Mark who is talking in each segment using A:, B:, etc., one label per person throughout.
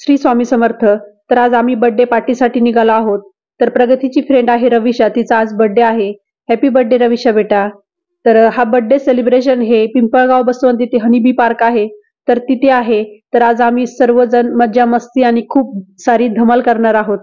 A: श्री स्वामी समर्थ. तर आज आम्ही बर्थडे पार्टीसाठी निघालो आहोत. तर प्रगतीची फ्रेंड आहे रविशा, तिचा आज बर्थडे आहे. हॅपी बर्थडे रविशा बेटा. तर हा बर्थडे सेलिब्रेशन हे पिंपळगाव बसवंत इथे हनीबी पार्क आहे, तर तिथे आहे. तर आज आम्ही सर्वजण मज्जा मस्ती आणि खूप सारी धमाल करणार आहोत.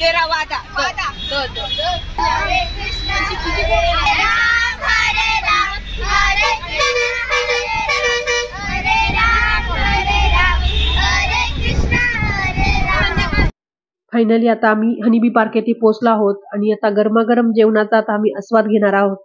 B: तेरा वादा
A: फायनली आता आम्ही हनीबी पार्क येथे पोहोचलो आहोत आणि आता गरमागरम जेवणाचा आता आम्ही आस्वाद घेणार आहोत.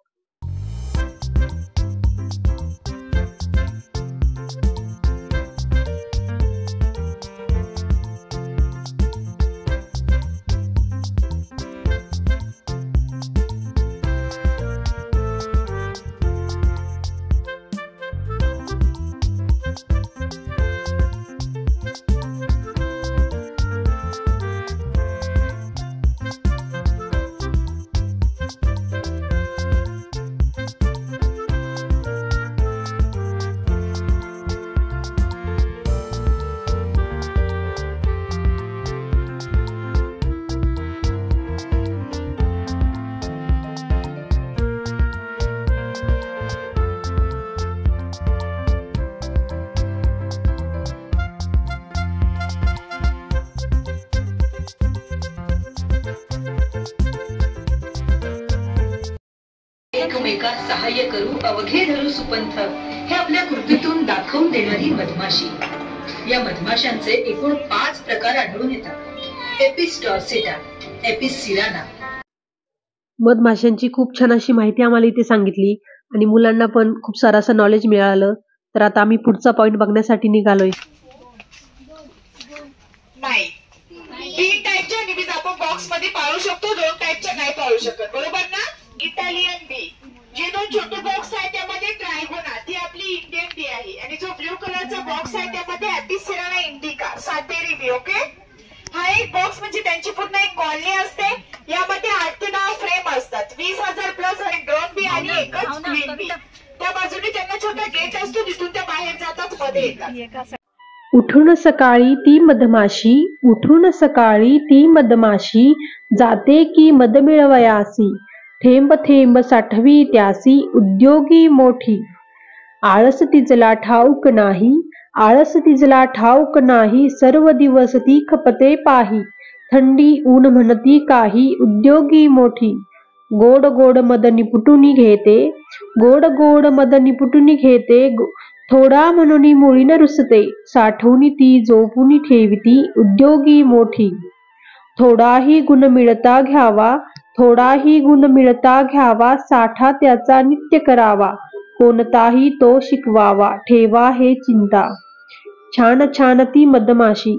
C: एकमेका सहाय्य करू अवघे धरू सुपंथ हे आपल्या कृतीतून दाखवून देणारी मधमाशी. या मधमाशांचे एकूण 5 प्रकार आढळून येतात. Apis dorsata, Apis cerana.
A: मधमाशांची खूप छान अशी माहिती आम्हाला इथे सांगितली आणि मुलांना पण खूप सारं असं नॉलेज मिळालं. तर आता आम्ही पुढचा पॉइंट बघण्यासाठी निघालोय.
B: नाही, 3 टाईपच्या निबीज आपण बॉक्स मध्ये पाळू शकतो, 2 टाईपच्या नाही पाळू शकत, बरोबर ना. इटालियन बी, जे 2 छोटे बॉक्स आहेत त्यामध्ये ट्रायगोना, ती आपली इंडियन बी आहे. आणि जो ब्ल्यू कलरचा बॉक्स आहे त्यामध्ये एपिस सिराना इंडिका, सातेरी बी. ओके, हा एक बॉक्स म्हणजे त्यांची पूर्ण एक कॉलनी असते. यामध्ये 8 ते 9 फ्रेम असतात, 20,000 प्लस आणि ड्रोन बी आणि एकच क्वीन बी. त्या बाजूने त्यांना छोटा गेट असतो, तिथून त्या बाहेर जातात, मध्ये येतात.
A: उठून सकाळी ती मधमाशी, उठून सकाळी ती मधमाशी, जाते की मध मिळवयासी, थेंब थेंब साठवी त्यासी, उद्योगी मोठी. आळस तिजला ठाऊक नाही, आळस तिजला ठाऊक नाही, सर्व दिवस ती खपते पाही, थंडी ऊन म्हणती काही, उद्योगी मोठी. गोड गोड मद निपुटुनी घेते, गोड गोड मद निपुटुनी घेते, थोडा म्हणून मुळीन रुसते, साठवून ती जोपून ठेविती, उद्योगी मोठी. थोडाही गुण मिळता घ्यावा, थोडाही गुण मिळता घ्यावा, साठा त्याचा नित्य करावा, कोणताही तो शिकवावा, ठेवा हे चिंता. छान छान ती मधमाशी.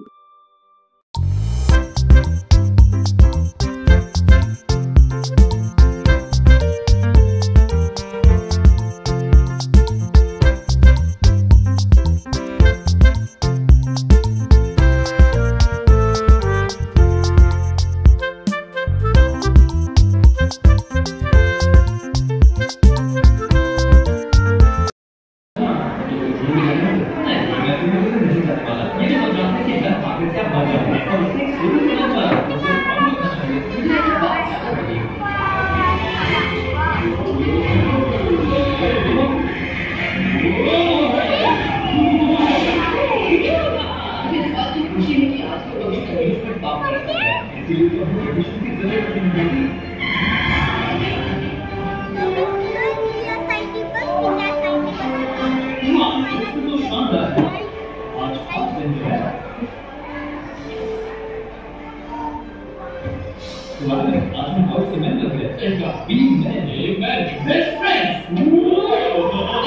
D: Best friends!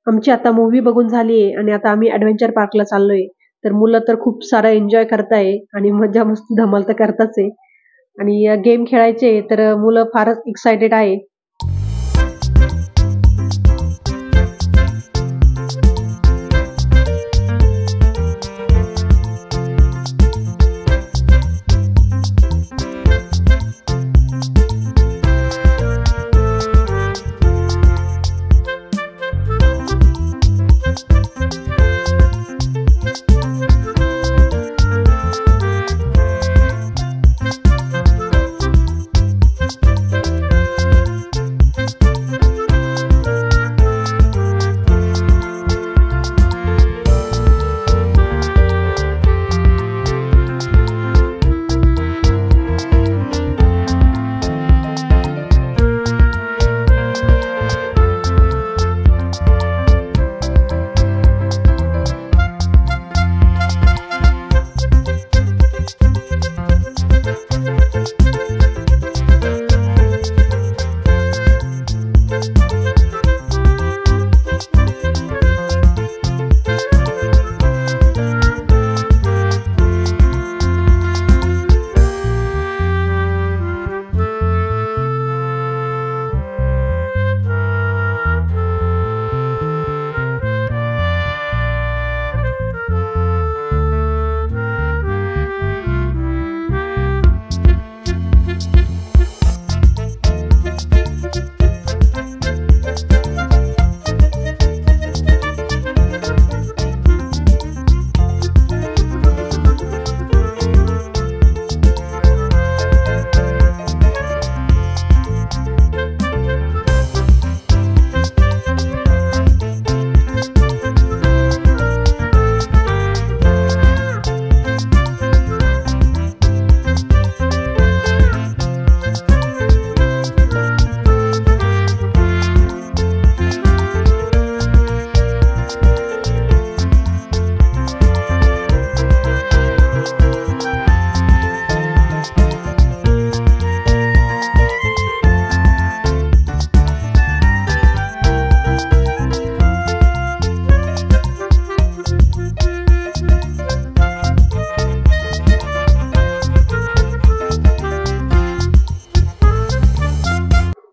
A: आमची आता मूवी बघून झाली आहे आणि आता आम्ही ॲडव्हेंचर पार्कला चाललोय. तर मुलं तर खूप सारा एन्जॉय करताय आणि मजा मस्ती धमाल तर करताच आहे. आणि गेम खेळायचे तर मुलं फारच एक्सायटेड आहे.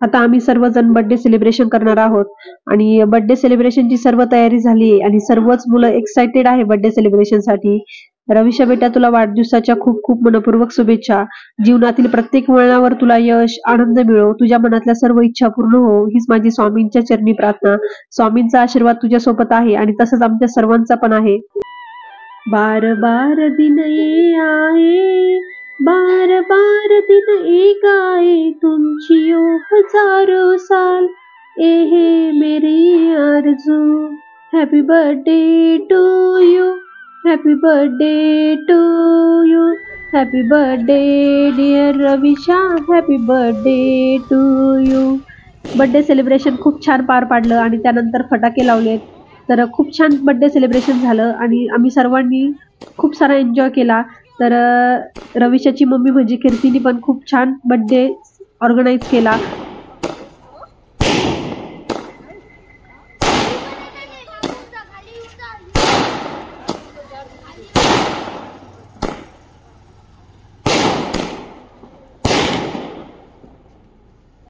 A: आता आम्ही सर्वजण बर्थडे सेलिब्रेशन करणार आहोत आणि बर्थडे सेलिब्रेशनची सर्व तयारी झाली आहे आणि सर्वच मुलं एक्साइटेड आहे बर्थडे सेलिब्रेशन साठी. रवीशा बेटा, तुला वाढदिवसाच्या खूप खूप मनपूर्वक शुभेच्छा. जीवनातील प्रत्येक वळणावर तुला यश, आनंद मिळो, तुझ्या मनातल्या सर्व इच्छा पूर्ण हो, हीच माझी स्वामींच्या चरणी प्रार्थना. स्वामींचा आशीर्वाद तुझ्या सोबत आहे आणि तसंच आमच्या सर्वांचा पण आहे. बार बार दिन ये आए, बार बार दिन एक आए, तुमची ओ हजारों साल, ए है मेरी आरज़ू. Happy birthday to you, happy birthday to you, happy birthday dear Ravisha, happy birthday to you. Birthday celebration खूप छान पार पाडलं आणि त्यानंतर फटाके लावलेत. तर खूप छान बर्थडे सेलिब्रेशन झालं आणि आम्ही सर्वांनी खूप सारा एन्जॉय केला. तर रवीशाची मम्मी म्हणजे कीर्तीने पण खूप छान बर्थडे ऑर्गनाईज केला